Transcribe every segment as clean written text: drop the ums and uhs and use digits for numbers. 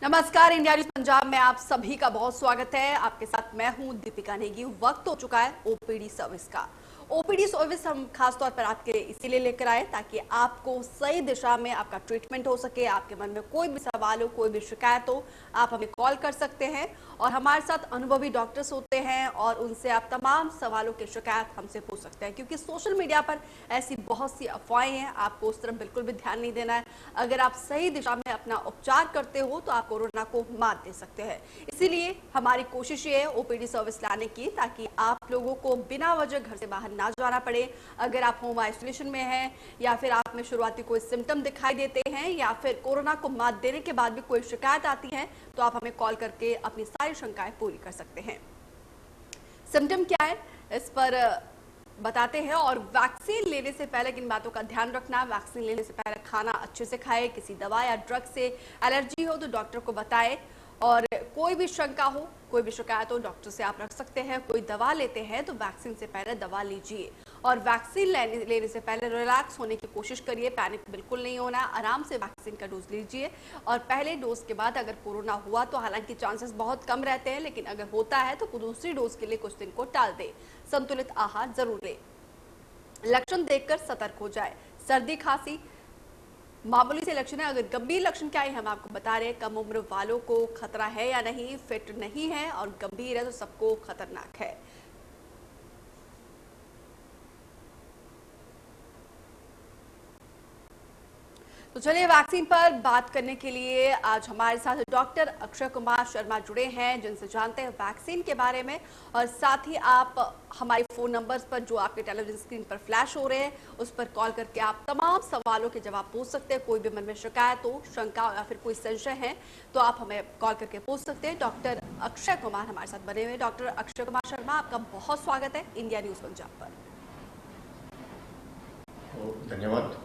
नमस्कार, India news Punjab में आप सभी का बहुत स्वागत है। आपके साथ मैं हूं दीपिका नेगी। वक्त हो चुका है ओपीडी सर्विस का। ओपीडी सर्विस हम खास तौर पर आपके लिए इसीलिए लेकर आए ताकि आपको सही दिशा में आपका ट्रीटमेंट हो सके। आपके मन में कोई भी सवाल हो, कोई भी शिकायत हो, आप हमें कॉल कर सकते हैं और हमारे साथ अनुभवी डॉक्टर्स होते हैं और उनसे आप तमाम सवालों की शिकायत हमसे पूछ सकते हैं। क्योंकि सोशल मीडिया पर ऐसी बहुत सी अफवाहें हैं, आपको उस तरफ बिल्कुल भी ध्यान नहीं देना है। अगर आप सही दिशा में अपना उपचार करते हो तो आप कोरोना को मात दे सकते हैं। इसीलिए हमारी कोशिश ये है ओपीडी सर्विस लाने की, ताकि आप लोगों को बिना वजह घर से बाहर ना जाना पड़े। अगर आप होम आइसोलेशन में हैं या फिर आप में शुरुआती कोई सिम्टम दिखाई देते हैं या फिर कोरोना को मात देने के बाद भी कोई शिकायत आती है तो आप हमें कॉल करके अपनी सारी शंकाएं पूरी कर सकते हैं। सिम्टम क्या है इस पर बताते हैं। और वैक्सीन लेने से पहले किन बातों का ध्यान रखना। वैक्सीन लेने से पहले खाना अच्छे से खाए, किसी दवा या ड्रग से एलर्जी हो तो डॉक्टर को बताएं और कोई भी शंका हो, कोई भी शिकायत हो, डॉक्टर से आप रख सकते हैं। कोई दवा लेते हैं तो वैक्सीन से पहले दवा लीजिए और वैक्सीन लेने से पहले रिलैक्स होने की कोशिश करिए। पैनिक बिल्कुल नहीं होना, आराम से वैक्सीन का डोज लीजिए। और पहले डोज के बाद अगर कोरोना हुआ तो हालांकि चांसेस बहुत कम रहते हैं, लेकिन अगर होता है तो दूसरी डोज के लिए कुछ दिन को टाल दे। संतुलित आहार जरूर लें। लक्षण देखकर सतर्क हो जाए। सर्दी खांसी मामूली से लक्षण है, अगर गंभीर लक्षण क्या है हम आपको बता रहे हैं। कम उम्र वालों को खतरा है या नहीं, फिट नहीं है और गंभीर है तो सबको खतरनाक है। तो चलिए वैक्सीन पर बात करने के लिए आज हमारे साथ डॉक्टर अक्षय कुमार शर्मा जुड़े हैं, जिनसे जानते हैं वैक्सीन के बारे में। और साथ ही आप हमारे फोन नंबर्स पर जो आपके टेलीविजन स्क्रीन पर फ्लैश हो रहे हैं उस पर कॉल करके आप तमाम सवालों के जवाब पूछ सकते हैं। कोई भी मन में शिकायत हो, शंका या फिर कोई संशय है तो आप हमें कॉल करके पूछ सकते हैं। डॉक्टर अक्षय कुमार हमारे साथ बने हुए। डॉक्टर अक्षय कुमार शर्मा, आपका बहुत स्वागत है इंडिया न्यूज पंजाब पर। धन्यवाद।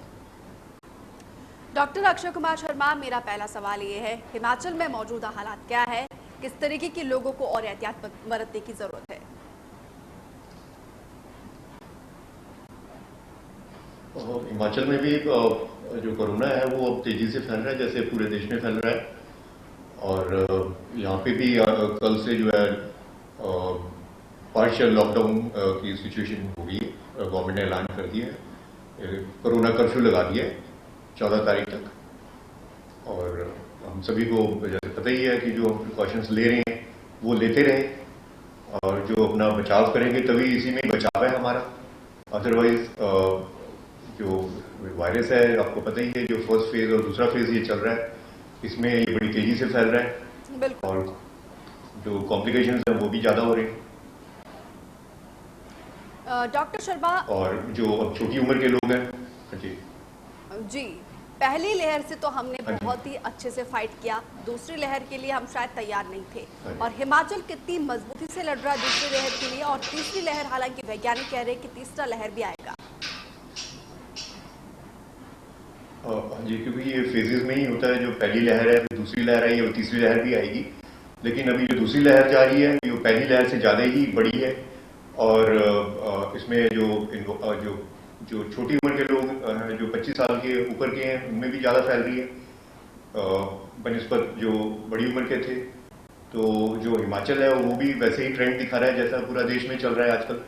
डॉक्टर अक्षय कुमार शर्मा, मेरा पहला सवाल ये है, हिमाचल में मौजूदा हालात क्या है, किस तरीके के लोगों को और एहतियात बरतने की जरूरत है? हिमाचल में भी जो कोरोना है वो अब तेजी से फैल रहा है, जैसे पूरे देश में फैल रहा है। और यहाँ पे भी कल से जो है पार्शियल लॉकडाउन की सिचुएशन होगी। गवर्नमेंट ने ऐलान कर दिया है, कोरोना कर्फ्यू लगा दिया है 14 तारीख तक। और हम सभी को जैसे पता ही है कि जो हम प्रिकॉशंस ले रहे हैं वो लेते रहें और जो अपना बचाव करेंगे तभी इसी में बचाव है हमारा। अदरवाइज जो वायरस है आपको पता ही है, जो फर्स्ट फेज और दूसरा फेज ये चल रहा है इसमें ये बड़ी तेजी से फैल रहा है और जो कॉम्प्लिकेशंस हैं वो भी ज्यादा हो रहे हैं। डॉक्टर शर्मा, और जो अब छोटी उम्र के लोग हैं जी, पहली लहर से तो हमने बहुत ही अच्छे से फाइट किया, दूसरी लहर के लिए हम शायद तैयार नहीं थे और हिमाचल कितनी मजबूती से लड़ रहा है दूसरी लहर के लिए। और तीसरी लहर, हालांकि वैज्ञानिक कह रहे हैं कि तीसरा लहर भी आएगा। जी, क्योंकि ये फेजेस में ही होता है, जो पहली लहर है फिर दूसरी लहर आई और तीसरी लहर भी आएगी। लेकिन अभी जो दूसरी लहर जा रही है वो पहली लहर से ज्यादा ही बड़ी है और इसमें जो छोटी उम्र के लोग जो 25 साल के ऊपर के हैं उनमें भी ज्यादा फैल रही है बनिस्बत जो बड़ी उम्र के थे। तो जो हिमाचल है वो भी वैसे ही ट्रेंड दिखा रहा है जैसा पूरा देश में चल रहा है आजकल।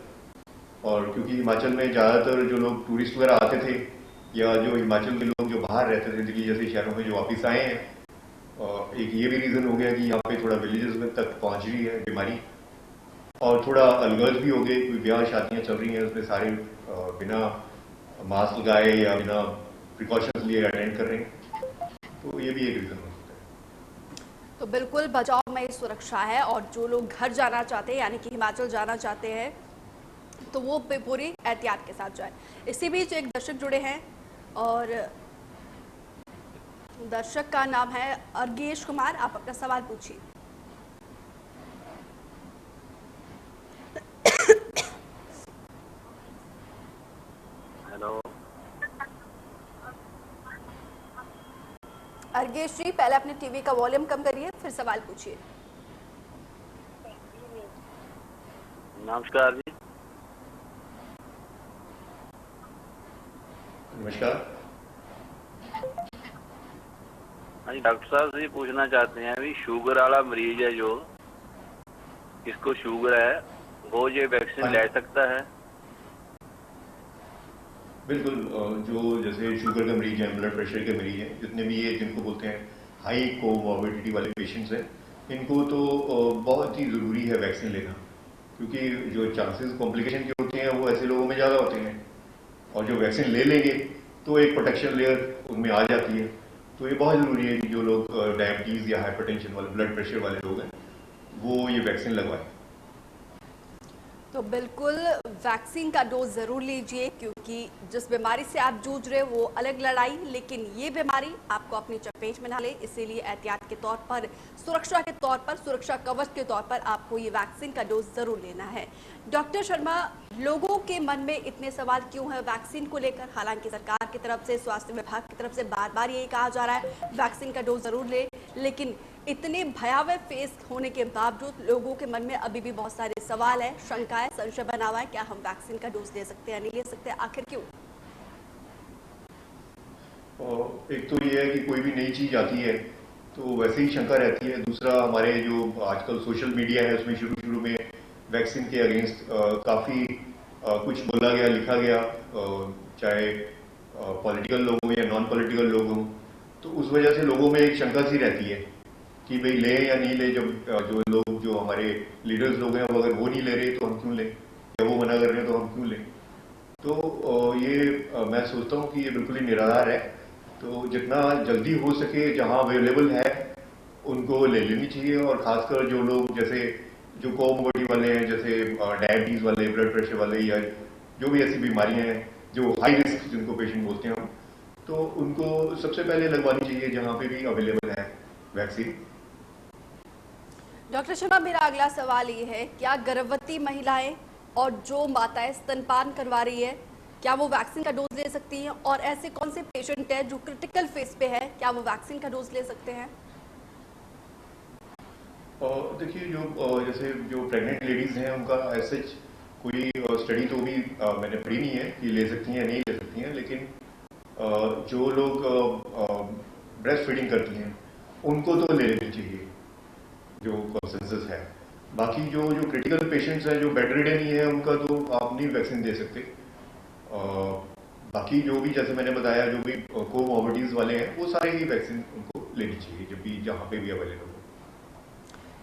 और क्योंकि हिमाचल में ज्यादातर जो लोग टूरिस्ट वगैरह आते थे या जो हिमाचल के लोग जो बाहर रहते थे दिल्ली जैसे शहरों में जो वापस आए हैं, एक ये भी रीजन हो गया कि यहाँ पे थोड़ा विलेजेस में तक पहुंच रही है बीमारी और थोड़ा अलगर्ज भी हो गए। कोई ब्याह शादियां चल रही हैं उसमें सारे बिना मास्क लगाए या बिना प्रिकॉशंस लिए अटेंड कर रहे हैं, तो ये भी एक रीजन हो सकता है। तो बिल्कुल बचाव में ही सुरक्षा है और जो लोग घर जाना चाहते हैं यानी कि हिमाचल जाना चाहते हैं तो वो पूरी एहतियात के साथ जाए। इसी बीच एक दर्शक जुड़े हैं और दर्शक का नाम है अर्गेश कुमार, आप अपना सवाल पूछिए। हेलो अर्गेश जी, पहले अपने टीवी का वॉल्यूम कम करिए फिर सवाल पूछिए। नमस्कार जी। नमस्कार। हाँ जी, डॉक्टर साहब से पूछना चाहते हैं, अभी शुगर वाला मरीज है जो, जिसको शुगर है, वो ये वैक्सीन ले सकता है? बिल्कुल। जो जैसे शुगर के मरीज हैं, ब्लड प्रेशर के मरीज हैं, जितने भी ये जिनको बोलते हैं हाई कोमॉर्बिडिटी वाले पेशेंट्स हैं, इनको तो बहुत ही ज़रूरी है वैक्सीन लेना, क्योंकि जो चांसेस कॉम्प्लिकेशन के होते हैं वो ऐसे लोगों में ज़्यादा होते हैं। और जो वैक्सीन ले लेंगे तो एक प्रोटेक्शन लेयर उनमें आ जाती है। तो ये बहुत ज़रूरी है कि जो लोग डायबिटीज़ या हाइपरटेंशन वाले, ब्लड प्रेशर वाले लोग हैं, वो ये वैक्सीन लगवाएं। तो बिल्कुल वैक्सीन का डोज जरूर लीजिए, क्योंकि जिस बीमारी से आप जूझ रहे हो वो अलग लड़ाई, लेकिन ये बीमारी आपको अपनी चपेट में ना ले, इसीलिए एहतियात के तौर पर, सुरक्षा के तौर पर, सुरक्षा कवच के तौर पर आपको ये वैक्सीन का डोज जरूर लेना है। डॉक्टर शर्मा, लोगों के मन में इतने सवाल क्यों है वैक्सीन को लेकर? हालांकि सरकार की तरफ से, स्वास्थ्य विभाग की तरफ से बार बार यही कहा जा रहा है वैक्सीन का डोज जरूर ले, लेकिन इतने भयावह फेस होने के बावजूद लोगों के मन में अभी भी बहुत सारे सवाल है, शंका है, संशय बना हुआ है, क्या हम वैक्सीन का डोज ले सकते हैं, नहीं ले सकते, आखिर क्यों? एक तो ये है कि कोई भी नई चीज आती है तो वैसे ही शंका रहती है। दूसरा, हमारे जो आजकल सोशल मीडिया है उसमें शुरू में वैक्सीन के अगेंस्ट काफी कुछ बोला गया, लिखा गया, चाहे पॉलिटिकल लोग हों या नॉन पॉलिटिकल लोग हों, तो उस वजह से लोगों में एक शंका सी रहती है कि भाई ले या नहीं ले। जब जो लोग, जो हमारे लीडर्स लोग हैं, वो अगर वो नहीं ले रहे तो हम क्यों लें, या वो मना कर रहे हैं तो हम क्यों लें। तो ये मैं सोचता हूँ कि ये बिल्कुल ही निराधार है। तो जितना जल्दी हो सके जहाँ अवेलेबल है उनको ले लेनी चाहिए। और खासकर जो लोग जैसे जो कोमोर्बिडिटी वाले हैं, जैसे डायबिटीज वाले, ब्लड प्रेशर वाले, या जो भी ऐसी बीमारियां हैं जो हाई रिस्क जिनको पेशेंट बोलते हैं, तो उनको सबसे पहले लगवानी चाहिए जहाँ पे भी अवेलेबल है वैक्सीन। डॉक्टर शर्मा, मेरा अगला सवाल ये है, क्या गर्भवती महिलाएं और जो माताएं स्तनपान करवा रही है, क्या वो वैक्सीन का डोज ले सकती हैं? और ऐसे कौन से पेशेंट हैं जो क्रिटिकल फेज पे है, क्या वो वैक्सीन का डोज ले सकते हैं? देखिए, जो जैसे जो प्रेग्नेंट लेडीज हैं उनका ऐसे कोई स्टडी तो भी मैंने पढ़ी नहीं है कि ले सकती हैं या नहीं ले सकती हैं, लेकिन जो लोग ब्रेस्ट फीडिंग करती हैं उनको तो ले लेनी चाहिए, जो कंसेंसस है। बाकी जो क्रिटिकल पेशेंट्स हैं, जो बेड रिडन ही है, उनका तो आप नहीं वैक्सीन दे सकते। बाकी जो भी, जैसे मैंने बताया, जो भी कोमॉर्बिडिटीज वाले हैं, वो सारे ही वैक्सीन उनको लेनी चाहिए जब भी, जहाँ पे भी अवेलेबल हो।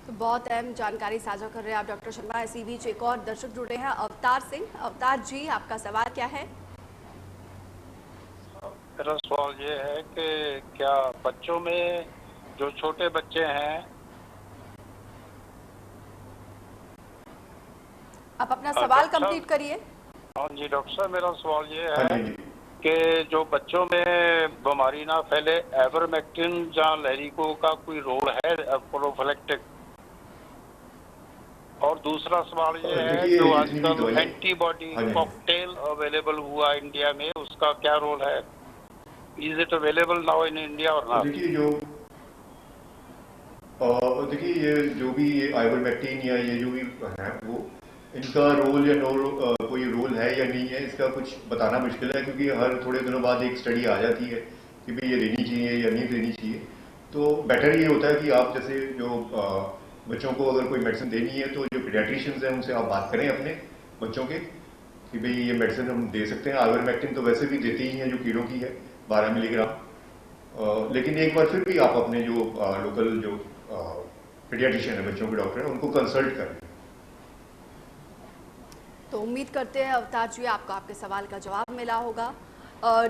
तो बहुत अहम जानकारी साझा कर रहे हैं आप डॉक्टर शर्मा। इसी बीच एक और दर्शक जुड़े हैं, अवतार सिंह। अवतार जी, आपका सवाल क्या है? मेरा सवाल ये है कि क्या बच्चों में, जो छोटे बच्चे हैं, आप अपना सवाल कंप्लीट करिए। हाँ जी डॉक्टर साहब, मेरा सवाल ये हाँ है जी। कि जो बच्चों में बीमारी ना फैले, एवरमेक्टिन या लहरिको का कोई रोल है प्रोफिलैक्टिक? और दूसरा सवाल ये है, जो आजकल एंटीबॉडी कॉकटेल अवेलेबल हुआ इंडिया में, उसका क्या रोल है? Is it available now in India और नॉट? देखिए, ये जो भी ये आइवरमेक्टिन या ये जो भी है, वो इनका रोल या कोई रोल है या नहीं है, इसका कुछ बताना मुश्किल है, क्योंकि हर थोड़े दिनों बाद एक स्टडी आ जाती है कि भाई ये देनी चाहिए या नहीं देनी चाहिए। तो बेटर ये होता है कि आप जैसे जो बच्चों को अगर कोई मेडिसिन देनी है, तो जो पीडियाट्रिशियंस हैं उनसे आप बात करें अपने बच्चों के कि भाई ये मेडिसिन हम दे सकते हैं। आइवरमेक्टिन तो वैसे भी देते ही हैं, जो कीड़ों की है, 12 मिलीग्राम। लेकिन एक बार फिर भी आप अपने जो लोकल जो पीडियाट्रिशियन है, बच्चों के डॉक्टर हैं, उनको कंसल्ट करें। तो उम्मीद करते हैं अवतार जी आपको आपके सवाल का जवाब मिला होगा।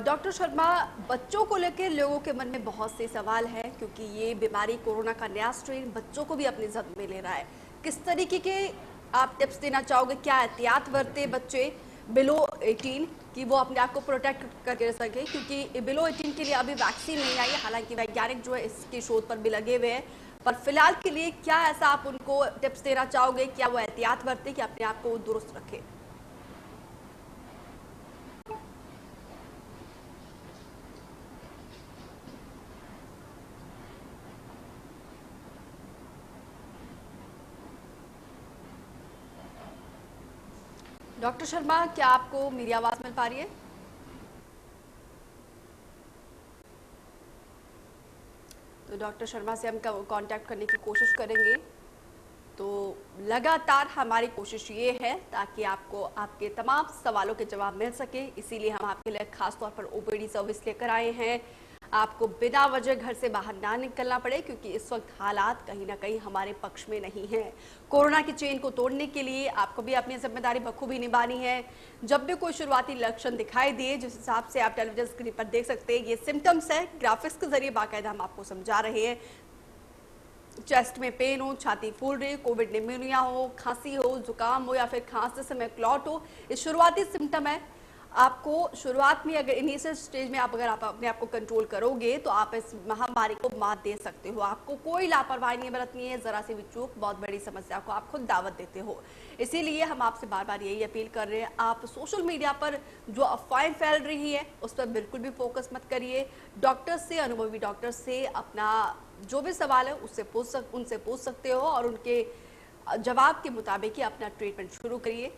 डॉक्टर शर्मा, बच्चों को लेकर लोगों के मन में बहुत से सवाल हैं, क्योंकि ये बीमारी, कोरोना का नया स्ट्रेन बच्चों को भी अपनी जद में ले रहा है। किस तरीके के आप टिप्स देना चाहोगे? क्या एहतियात बरते बच्चे बिलो 18 कि वो अपने आप को प्रोटेक्ट करके रह सके, क्योंकि बिलो 18 के लिए अभी वैक्सीन नहीं आई है। हालांकि वैज्ञानिक जो है इसके शोध पर भी लगे हुए हैं, पर फिलहाल के लिए क्या ऐसा आप उनको टिप्स देना चाहोगे? क्या वो एहतियात बरते कि अपने आप को दुरुस्त रखे? डॉक्टर शर्मा, क्या आपको मेरी आवाज मिल पा रही है? तो तो डॉक्टर शर्मा से हम कांटेक्ट करने की कोशिश करेंगे। तो लगातार हमारी कोशिश ये है ताकि आपको आपके तमाम सवालों के जवाब मिल सके, इसीलिए हम आपके लिए खास तौर पर ओपीडी सर्विस लेकर आए हैं। आपको बिना वजह घर से बाहर ना निकलना पड़े, क्योंकि इस वक्त हालात कहीं ना कहीं हमारे पक्ष में नहीं है। कोरोना की चेन को तोड़ने के लिए आपको भी अपनी जिम्मेदारी बखूबी निभानी है। जब भी कोई शुरुआती लक्षण दिखाई दिए, जिस हिसाब से आप टेलीविजन स्क्रीन पर देख सकते हैं, ये सिम्टम्स है, ग्राफिक्स के जरिए बाकायदा हम आपको समझा रहे हैं। चेस्ट में पेन हो, छाती फूल रही, कोविड निमोनिया हो, खांसी हो, जुकाम हो या फिर खांसते समय क्लॉट हो, ये शुरुआती सिम्टम है। आपको शुरुआत में अगर इनिशियल स्टेज में अगर आप अपने आप को कंट्रोल करोगे तो आप इस महामारी को मात दे सकते हो। आपको कोई लापरवाही नहीं बरतनी है, जरा सी भी चूक बहुत बड़ी समस्या को आप खुद दावत देते हो। इसीलिए हम आपसे बार बार यही अपील कर रहे हैं, आप सोशल मीडिया पर जो अफवाहें फैल रही है उस पर बिल्कुल भी फोकस मत करिए। डॉक्टर से, अनुभवी डॉक्टर से अपना जो भी सवाल है उनसे पूछ सकते हो और उनके जवाब के मुताबिक ही अपना ट्रीटमेंट शुरू करिए।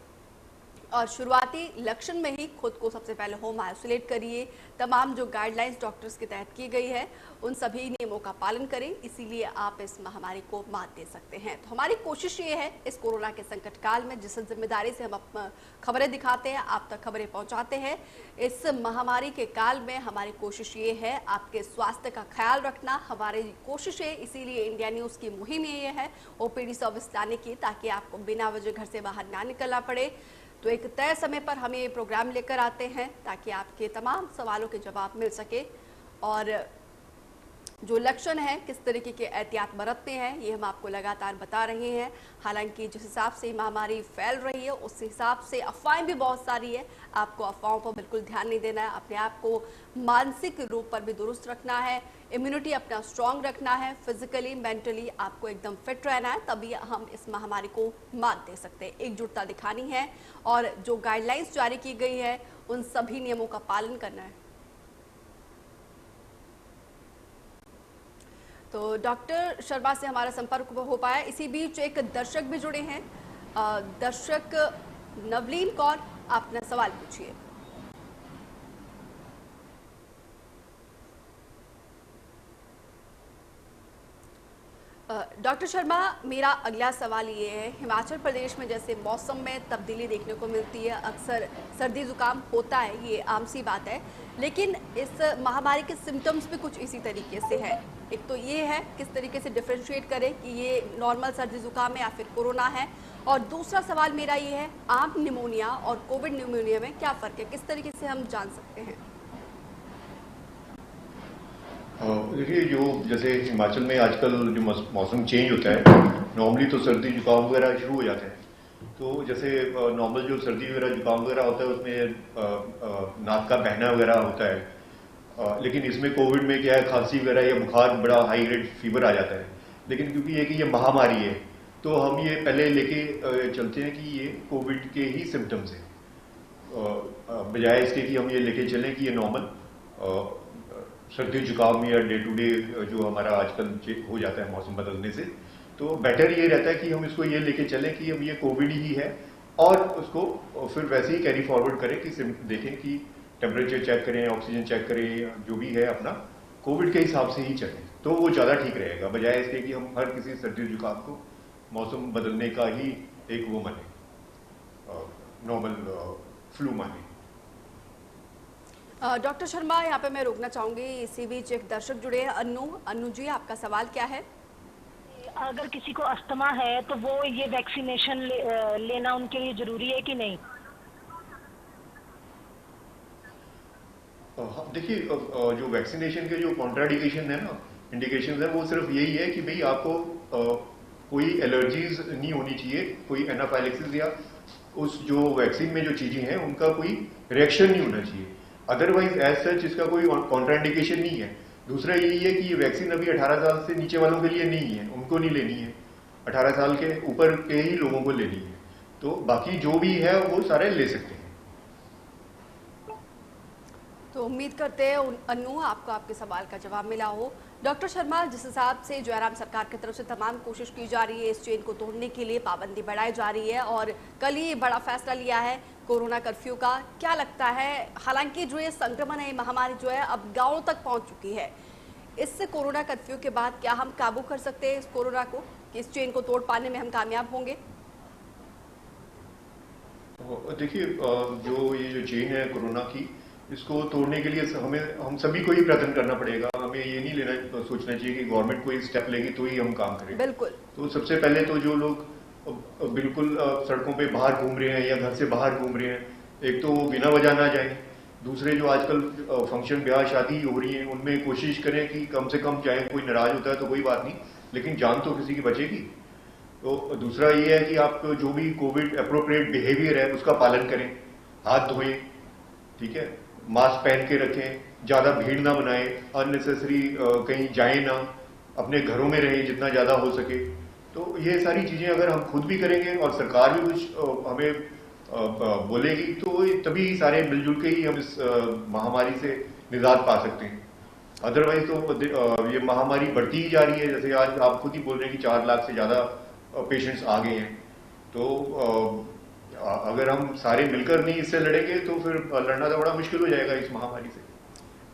और शुरुआती लक्षण में ही खुद को सबसे पहले होम आइसोलेट करिए। तमाम जो गाइडलाइंस डॉक्टर्स के तहत की गई है उन सभी नियमों का पालन करें, इसीलिए आप इस महामारी को मात दे सकते हैं। तो हमारी कोशिश ये है इस कोरोना के संकट काल में जिस जिम्मेदारी से हम खबरें दिखाते हैं, आप तक खबरें पहुंचाते हैं, इस महामारी के काल में हमारी कोशिश ये है आपके स्वास्थ्य का ख्याल रखना हमारी कोशिश है। इसीलिए इंडिया न्यूज़ की मुहिम ये है ओपीडी सर्विस लाने की, ताकि आपको बिना वजह घर से बाहर ना निकलना पड़े। तो एक तय समय पर हम ये प्रोग्राम लेकर आते हैं ताकि आपके तमाम सवालों के जवाब मिल सके और जो लक्षण है किस तरीके के एहतियात बरतते हैं ये हम आपको लगातार बता रहे हैं। हालांकि जिस हिसाब से महामारी फैल रही है उस हिसाब से अफवाहें भी बहुत सारी है, आपको अफवाहों पर बिल्कुल ध्यान नहीं देना है। अपने आप को मानसिक रूप पर भी दुरुस्त रखना है, इम्यूनिटी अपना स्ट्रांग रखना है, फिजिकली मेंटली आपको एकदम फिट रहना है, तभी हम इस महामारी को मात दे सकते हैं। एकजुटता दिखानी है और जो गाइडलाइंस जारी की गई है उन सभी नियमों का पालन करना है। तो डॉक्टर शर्मा से हमारा संपर्क हो पाया। इसी बीच एक दर्शक भी जुड़े हैं, दर्शक नवलीन कौर, आप अपना सवाल पूछिए। डॉक्टर शर्मा, मेरा अगला सवाल ये है, हिमाचल प्रदेश में जैसे मौसम में तब्दीली देखने को मिलती है, अक्सर सर्दी जुकाम होता है, ये आम सी बात है, लेकिन इस महामारी के सिम्टम्स भी कुछ इसी तरीके से है। एक तो ये है किस तरीके से डिफरेंशिएट करें कि ये नॉर्मल सर्दी जुकाम है या फिर कोरोना है, और दूसरा सवाल मेरा ये है आम निमोनिया और कोविड निमोनिया में क्या फ़र्क है, किस तरीके से हम जान सकते हैं? देखिए, जो जैसे हिमाचल में आजकल जो मौसम चेंज होता है, नॉर्मली तो सर्दी जुकाम वगैरह शुरू हो जाते हैं। तो जैसे नॉर्मल जो सर्दी वगैरह जुकाम वगैरह होता है उसमें नाक का बहना वगैरह होता है, लेकिन इसमें कोविड में क्या है, खांसी वगैरह या बुखार, बड़ा हाई ग्रेड फीवर आ जाता है। लेकिन क्योंकि ये महामारी है तो हम ये पहले लेके चलते हैं कि ये कोविड के ही सिम्टम्स हैं, बजाय इसके कि हम ये लेके चलें कि ये नॉर्मल सर्दी जुकाम या डे टू डे जो हमारा आजकल हो जाता है मौसम बदलने से। तो बेटर ये रहता है कि हम इसको ये लेके चलें कि अब ये कोविड ही है और उसको फिर वैसे ही कैरी फॉरवर्ड करें कि देखें कि टेम्परेचर चेक करें, ऑक्सीजन चेक करें, जो भी है अपना कोविड के हिसाब से ही चलें, तो वो ज़्यादा ठीक रहेगा, बजाय इसके कि हम हर किसी सर्दी जुकाम को मौसम बदलने का ही एक वो माने, नॉर्मल फ्लू माने। डॉक्टर शर्मा, यहाँ पे मैं रोकना चाहूंगी, इसी बीच एक दर्शक जुड़े हैं, अन्नू जी, आपका सवाल क्या है? अगर किसी को अस्थमा है तो वो ये वैक्सीनेशन लेना उनके लिए जरूरी है कि नहीं? देखिए, जो वैक्सीनेशन के जो कॉन्ट्राइंडिकेशन है ना, इंडिकेशन है, वो सिर्फ यही है कि भाई आपको कोई एलर्जीज नहीं होनी चाहिए, कोई एनाफाइलेक्सिस या उस जो वैक्सीन में जो चीजें हैं उनका कोई रिएक्शन नहीं होना चाहिए। अदरवाइज एज सच इसका कोई कॉन्ट्राइंडिकेशन नहीं है। दूसरा यही है कि ये वैक्सीन अभी 18 साल से नीचे वालों के लिए नहीं है, उनको नहीं लेनी है, 18 साल के ऊपर के ही लोगों को लेनी है। तो बाकी जो भी है वो सारे ले सकते हैं। तो उम्मीद करते हैं अन्नू आपको आपके सवाल का जवाब मिला हो। डॉक्टर शर्मा, जिस हिसाब से जयराम सरकार की तरफ से तमाम कोशिश की जा रही है इस चेन को तोड़ने के लिए, पाबंदी बढ़ाई जा रही है और कल ही बड़ा फैसला लिया है कोरोना कर्फ्यू का, क्या लगता है, हालांकि जो ये संक्रमण है, महामारी जो है अब गाँव तक पहुँच चुकी है, इस कोरोना कर्फ्यू के बाद क्या हम काबू कर सकते हैं इस कोरोना को, कि इस चेन को तोड़ पाने में हम कामयाब होंगे? देखिए, जो चेन है कोरोना की, इसको तोड़ने के लिए हम सभी को ही प्रयत्न करना पड़ेगा। हमें ये नहीं सोचना चाहिए कि गवर्नमेंट कोई स्टेप लेगी तो ही हम काम करें। बिल्कुल। तो सबसे पहले तो जो लोग बिल्कुल सड़कों पे बाहर घूम रहे हैं या घर से बाहर घूम रहे हैं, एक तो बिना वजह ना जाएं। दूसरे, जो आजकल फंक्शन, ब्याह, शादी हो रही है, उनमें कोशिश करें कि कम से कम जाएं। कोई नाराज होता है तो कोई बात नहीं, लेकिन जान तो किसी की बचेगी। तो दूसरा ये है कि आप जो भी कोविड अप्रोप्रिएट बिहेवियर है उसका पालन करें। हाथ धोएं, ठीक है, मास्क पहन के रखें, ज्यादा भीड़ ना बनाएं, अननेसेसरी कहीं जाएं ना, अपने घरों में रहें जितना ज्यादा हो सके। तो ये सारी चीजें अगर हम खुद भी करेंगे और सरकार भी कुछ हमें बोलेगी, तो तभी सारे मिलजुल के ही हम इस महामारी से निजात पा सकते हैं। अदरवाइज तो ये महामारी बढ़ती ही जा रही है। जैसे आज आप खुद ही बोल रहे हैं कि 4 लाख से ज्यादा पेशेंट्स आ गए हैं। तो अगर हम सारे मिलकर नहीं इससे लड़ेंगे तो फिर लड़ना तो बड़ा मुश्किल हो जाएगा इस महामारी से।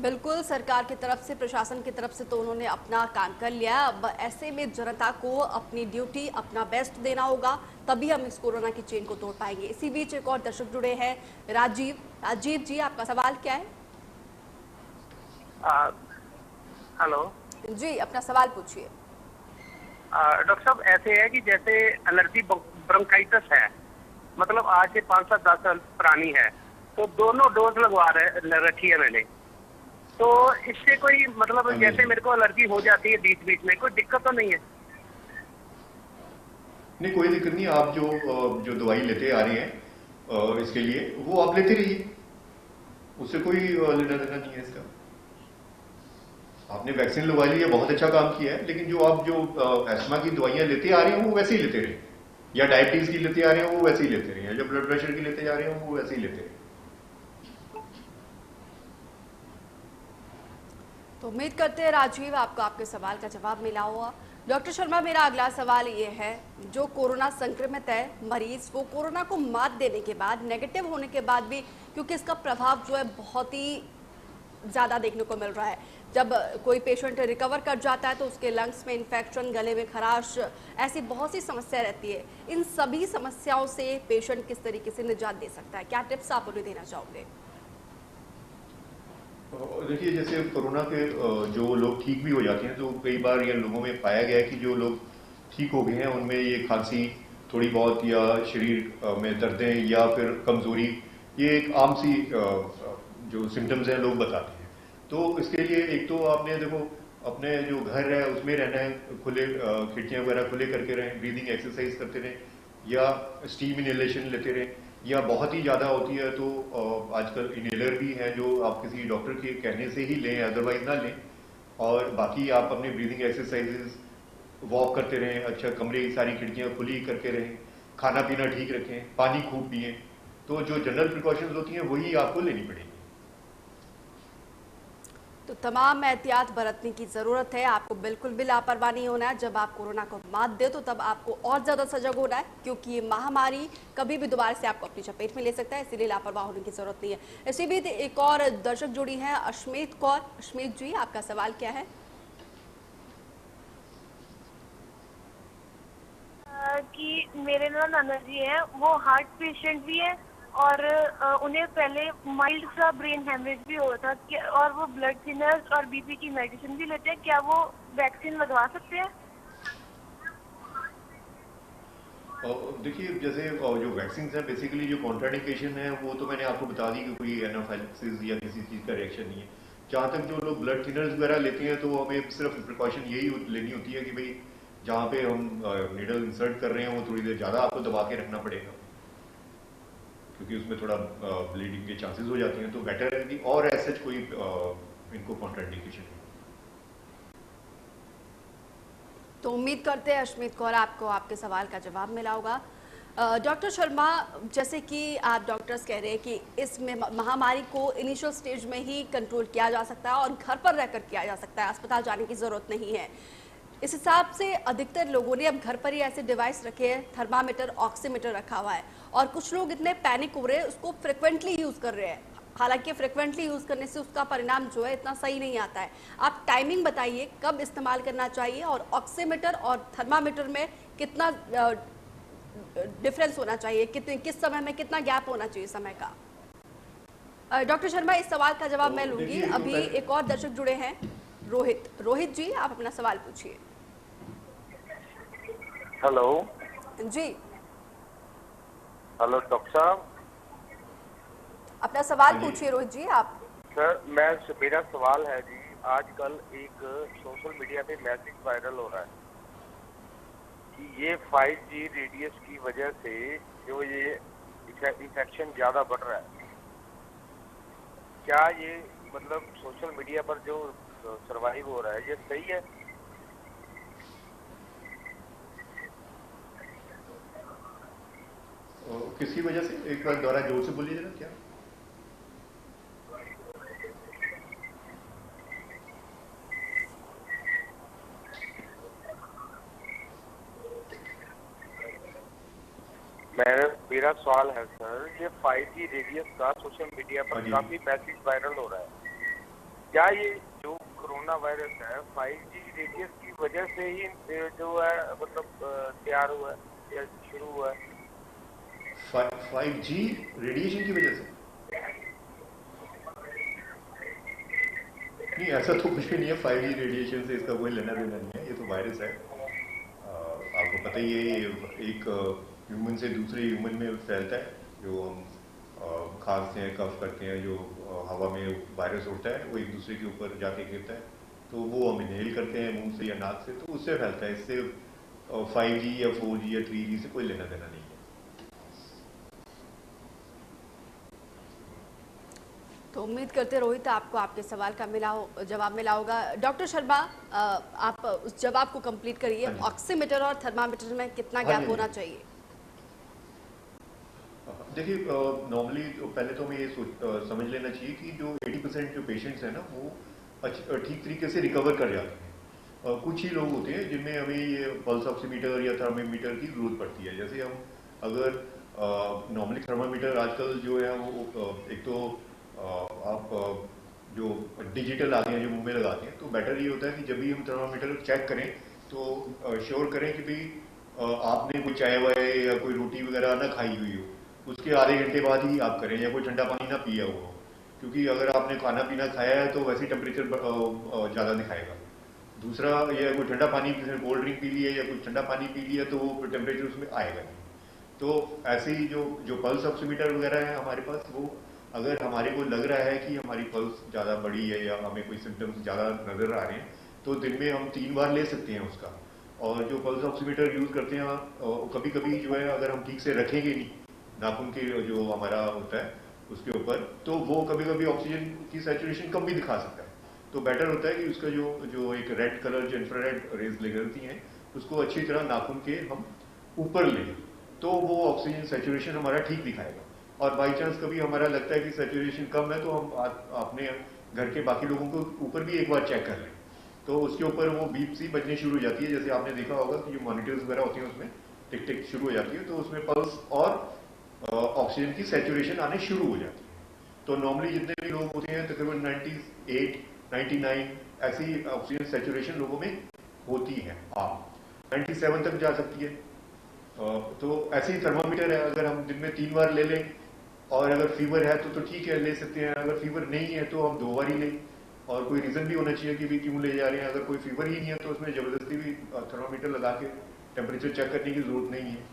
बिल्कुल, सरकार की तरफ से, प्रशासन की तरफ से तो उन्होंने अपना काम कर लिया। अब ऐसे में जनता को अपनी ड्यूटी, अपना बेस्ट देना होगा, तभी हम इस कोरोना की चेन को तोड़ पाएंगे। इसी बीच एक और दर्शक जुड़े हैं, राजीव जी, आपका सवाल क्या है? हेलो जी, अपना सवाल पूछिए। डॉक्टर साहब, ऐसे है कि जैसे एलर्जी ब्रोंकाइटिस है, मतलब आज से 5-7-10 साल पुरानी है, तो दोनों डोज लगवा रखी है मैंने। तो इससे कोई मतलब जैसे मेरे को एलर्जी हो जाती है बीच बीच में, कोई दिक्कत तो नहीं है? नहीं, कोई दिक्कत नहीं। आप जो दवाई लेते आ रहे हैं इसके लिए, वो आप लेते रहिए, उससे कोई लेना देना नहीं है इसका। आपने वैक्सीन लगवा ली है, बहुत अच्छा काम किया है, लेकिन आप जो एस्मा की दवाइयां लेते आ रहे हैं वो वैसे ही लेते रहे, या डायबिटीज की लेते आ रहे हैं वो वैसे ही लेते रहे, या जो ब्लड प्रेशर की लेते जा रहे हैं वो वैसे ही लेते रहे। तो उम्मीद करते हैं राजीव, आपको आपके सवाल का जवाब मिला हुआ। डॉक्टर शर्मा, मेरा अगला सवाल ये है, जो कोरोना संक्रमित है मरीज, वो कोरोना को मात देने के बाद, नेगेटिव होने के बाद भी, क्योंकि इसका प्रभाव जो है बहुत ही ज़्यादा देखने को मिल रहा है, जब कोई पेशेंट रिकवर कर जाता है तो उसके लंग्स में इन्फेक्शन, गले में खराश, ऐसी बहुत सी समस्या रहती है। इन सभी समस्याओं से पेशेंट किस तरीके से निजात दे सकता है, क्या टिप्स आप उन्हें देना चाहोगे? देखिए, जैसे कोरोना के जो लोग ठीक भी हो जाते हैं, तो कई बार ये लोगों में पाया गया है कि जो लोग ठीक हो गए हैं उनमें ये खांसी थोड़ी बहुत, या शरीर में दर्दें, या फिर कमजोरी, ये एक आम सी जो सिम्टम्स हैं लोग बताते हैं। तो इसके लिए एक तो आपने देखो, अपने जो घर है उसमें रहना है, खुले खिड़कियां वगैरह खुले करके रहें, ब्रीदिंग एक्सरसाइज करते रहें, या स्टीम इनहेलेशन लेते रहें, या बहुत ही ज़्यादा होती है तो आजकल इनहेलर भी है जो आप किसी डॉक्टर के कहने से ही लें, अदरवाइज ना लें। और बाकी आप अपनी ब्रीदिंग एक्सरसाइजेस, वॉक करते रहें, अच्छा कमरे की सारी खिड़कियां खुली करके रहें, खाना पीना ठीक रखें, पानी खूब पिएं। तो जो जनरल प्रिकॉशंस होती हैं वही आपको लेनी पड़ेगी। तो तमाम एहतियात बरतने की ज़रूरत है, आपको बिल्कुल भी लापरवाह नहीं होना है। जब आप कोरोना को मात दे तो तब आपको और ज़्यादा सजग होना है, क्योंकि ये महामारी कभी भी दोबारा से आपको अपनी चपेट में ले सकता है, इसीलिए लापरवाह होने की ज़रूरत नहीं है। इसी बीच एक और दर्शक जुड़ी हैं, अश्मित कौर। अश्मित जी, आपका सवाल क्या है? कि मेरे नाना जी हैं, वो हार्ट पेशेंट भी है और उन्हें पहले माइल्ड सा ब्रेन हेमरेज भी हुआ था, और वो ब्लड थिनर्स और बीपी की मेडिसिन भी लेते हैं। क्या वो वैक्सीन लगवा सकते हैं? देखिए, जैसे जो वैक्सीन है, बेसिकली जो कॉन्ट्राइंडिकेशन है वो तो मैंने आपको बता दी कि कोई एनाफाइलेक्सिस या किसी चीज़ का रिएक्शन नहीं है। जहाँ तक जो लोग ब्लड थिनर्स वगैरह लेते हैं, तो हमें सिर्फ प्रिकॉशन यही लेनी होती है कि भाई जहाँ पे हम नीडल इंसर्ट कर रहे हैं वो थोड़ी देर ज़्यादा आपको दबा के रखना पड़ेगा, क्योंकि उसमें थोड़ा ब्लीडिंग के चांसेस हो जाते हैं, तो बेटर है कि, और ऐसे कोई इनको कॉन्ट्राइंडिकेशन है। तो उम्मीद करते हैं अश्मित कौर, आपको आपके सवाल का जवाब मिला होगा। डॉक्टर शर्मा, जैसे कि आप डॉक्टर्स कह रहे हैं कि इस महामारी को इनिशियल स्टेज में ही कंट्रोल किया जा सकता है और घर पर रहकर किया जा सकता है, अस्पताल जाने की ज़रूरत नहीं है। इस हिसाब से अधिकतर लोगों ने अब घर पर ही ऐसे डिवाइस रखे हैं, थर्मामीटर, ऑक्सीमीटर रखा हुआ है, और कुछ लोग इतने पैनिक हो रहे हैं, उसको फ्रिक्वेंटली यूज़ कर रहे हैं। हालांकि फ्रिक्वेंटली यूज करने से उसका परिणाम जो है इतना सही नहीं आता है। आप टाइमिंग बताइए कब इस्तेमाल करना चाहिए और ऑक्सीमीटर और थर्मामीटर में कितना डिफरेंस होना चाहिए, किस समय में कितना गैप होना चाहिए समय का। डॉक्टर शर्मा, इस सवाल का जवाब मैं लूंगी। अभी एक और दर्शक जुड़े हैं, रोहित जी, आप अपना सवाल पूछिए। हेलो जी, हेलो डॉक्टर साहब, अपना सवाल पूछिए रोहित जी। आप सर, मेरा सवाल है जी, आजकल एक सोशल मीडिया पे मैसेज वायरल हो रहा है कि ये 5G रेडियस की वजह से जो ये इन्फेक्शन ज्यादा बढ़ रहा है, क्या ये मतलब सोशल मीडिया पर जो सरवाइव हो रहा है ये सही है? किसकी वजह से? एक बार दोबारा जोर से बोलिए जरा। क्या? मेरा सवाल है सर, ये 5G रेडियस का सोशल मीडिया पर काफी मैसेज वायरल हो रहा है, क्या ये जो कोरोना वायरस है 5G रेडियस की वजह से ही जो है मतलब तैयार हुआ है या शुरू हुआ है? 5G रेडिएशन की वजह से? नहीं, ऐसा तो कुछ भी नहीं है। 5G रेडिएशन से इसका कोई लेना देना नहीं है, ये तो वायरस है। आपको पता ही है, ये एक ह्यूमन से दूसरे ह्यूमन में फैलता है। जो हम खांसते हैं, कफ करते हैं, जो हवा में वायरस उड़ता है वो एक दूसरे के ऊपर जाके गिरता है, तो वो हम इनहेल करते हैं मुंह से या नाक से, तो उससे फैलता है। इससे 5G या 4G या 3G से कोई लेना देना नहीं है। तो उम्मीद करते रोहित आपको आपके सवाल का जवाब मिला होगा। डॉक्टर शर्मा, आप उस जवाब को कंप्लीट करिए। ऑक्सीमीटर और थर्मामीटर में कितना गैप होना चाहिए? देखिए, नॉर्मली पहले तो हमें ये समझ लेना चाहिए कि जो 80% जो पेशेंट्स हैं ना, वो ठीक तरीके से रिकवर कर जाते हैं। कुछ ही लोग होते हैं जिनमें हमें ये पल्स ऑक्सीमीटर या थर्मामीटर की जरूरत पड़ती है। जैसे हम अगर नॉर्मली थर्मामीटर आजकल जो है वो एक तो आप जो डिजिटल आ गए हैं जो मुंह में लगाते हैं, तो बेटर ये होता है कि जब भी हम थर्मामीटर चेक करें तो श्योर करें कि भाई आपने कोई चाय वाय या कोई रोटी वगैरह ना खाई हुई हो, उसके आधे घंटे बाद ही आप करें, या कोई ठंडा पानी ना पिया हुआ हो, क्योंकि अगर आपने खाना पीना खाया है तो वैसे टेम्परेचर ज़्यादा दिखाएगा। दूसरा, या कोई ठंडा पानी, कोल्ड ड्रिंक पी लिया या कोई ठंडा पानी पी लिया तो वो टेम्परेचर उसमें आएगा नहीं। तो ऐसे ही जो पल्स ऑक्सीमीटर वगैरह है हमारे पास, वो अगर हमारे को लग रहा है कि हमारी पल्स ज़्यादा बढ़ी है या हमें कोई सिम्टम्स ज़्यादा नज़र आ रहे हैं, तो दिन में हम 3 बार ले सकते हैं उसका। और जो पल्स ऑक्सीमीटर यूज़ करते हैं कभी कभी जो है, अगर हम ठीक से रखेंगे नहीं नाखून के जो हमारा होता है उसके ऊपर, तो वो कभी कभी ऑक्सीजन की सैचुरेशन कम भी दिखा सकता है। तो बेटर होता है कि उसका जो एक रेड कलर जो इंफ्रारेड रेज निकलती हैं, उसको अच्छी तरह नाखून के हम ऊपर लें, तो वो ऑक्सीजन सैचुरेशन हमारा ठीक दिखाएगा। और बाई चांस कभी हमारा लगता है कि सैचुरेशन कम है, तो हम अपने घर के बाकी लोगों को ऊपर भी एक बार चेक कर लें, तो उसके ऊपर वो बीप सी बजनी शुरू हो जाती है। जैसे आपने देखा होगा कि जो मॉनिटर्स वगैरह होती हैं उसमें टिक टिक शुरू हो जाती है, तो उसमें पल्स और ऑक्सीजन की सैचुरेशन आने शुरू हो जाती है। तो नॉर्मली जितने भी लोग होते हैं तकरीबन 98, 99 ऐसी ऑक्सीजन सैचुरेशन लोगों में होती है। 97 तक जा सकती है। तो ऐसे ही थर्मामीटर है, अगर हम दिन में 3 बार ले लें, और अगर फीवर है तो ठीक है, ले सकते हैं। अगर फीवर नहीं है तो हम 2 बार ही लें, और कोई रीजन भी होना चाहिए कि भी क्यों ले जा रहे हैं। अगर कोई फीवर ही नहीं है तो उसमें जबरदस्ती भी थर्मामीटर लगा के टेम्परेचर चेक करने की जरूरत नहीं है।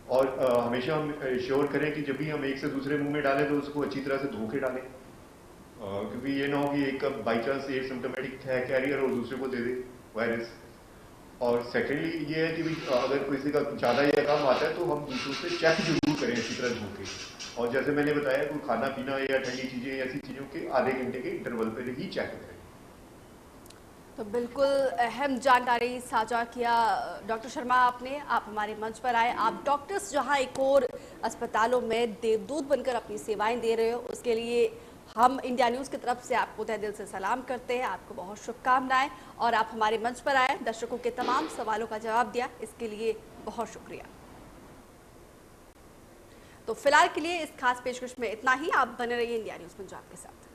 और हमेशा हम श्योर करें कि जब भी हम एक से दूसरे मुंह में डालें तो उसको अच्छी तरह से धो के डालें, क्योंकि ये ना हो कि एक बाई चांस ये सिम्टोमेटिक है कैरियर और दूसरे को दे दे वायरस। और सेकेंडली ये है कि भी अगर किसी का ज़्यादा या कम आता है तो हम दूसरों से चेक जरूर करें अच्छी तरह धो के। और जैसे मैंने बताया, कोई खाना पीना या ठंडी चीज़ें ऐसी चीज़ों के आधे घंटे के इंटरवल पर ही चेक करें। तो बिल्कुल अहम जानकारी साझा किया डॉक्टर शर्मा आपने। आप हमारे मंच पर आए। आप डॉक्टर्स जहां एक और अस्पतालों में देवदूत बनकर अपनी सेवाएं दे रहे हो, उसके लिए हम इंडिया न्यूज़ की तरफ से आपको तहे दिल से सलाम करते हैं। आपको बहुत शुभकामनाएं। और आप हमारे मंच पर आए, दर्शकों के तमाम सवालों का जवाब दिया, इसके लिए बहुत शुक्रिया। तो फिलहाल के लिए इस खास पेशकश में इतना ही। आप बने रहिए इंडिया न्यूज पंजाब के साथ।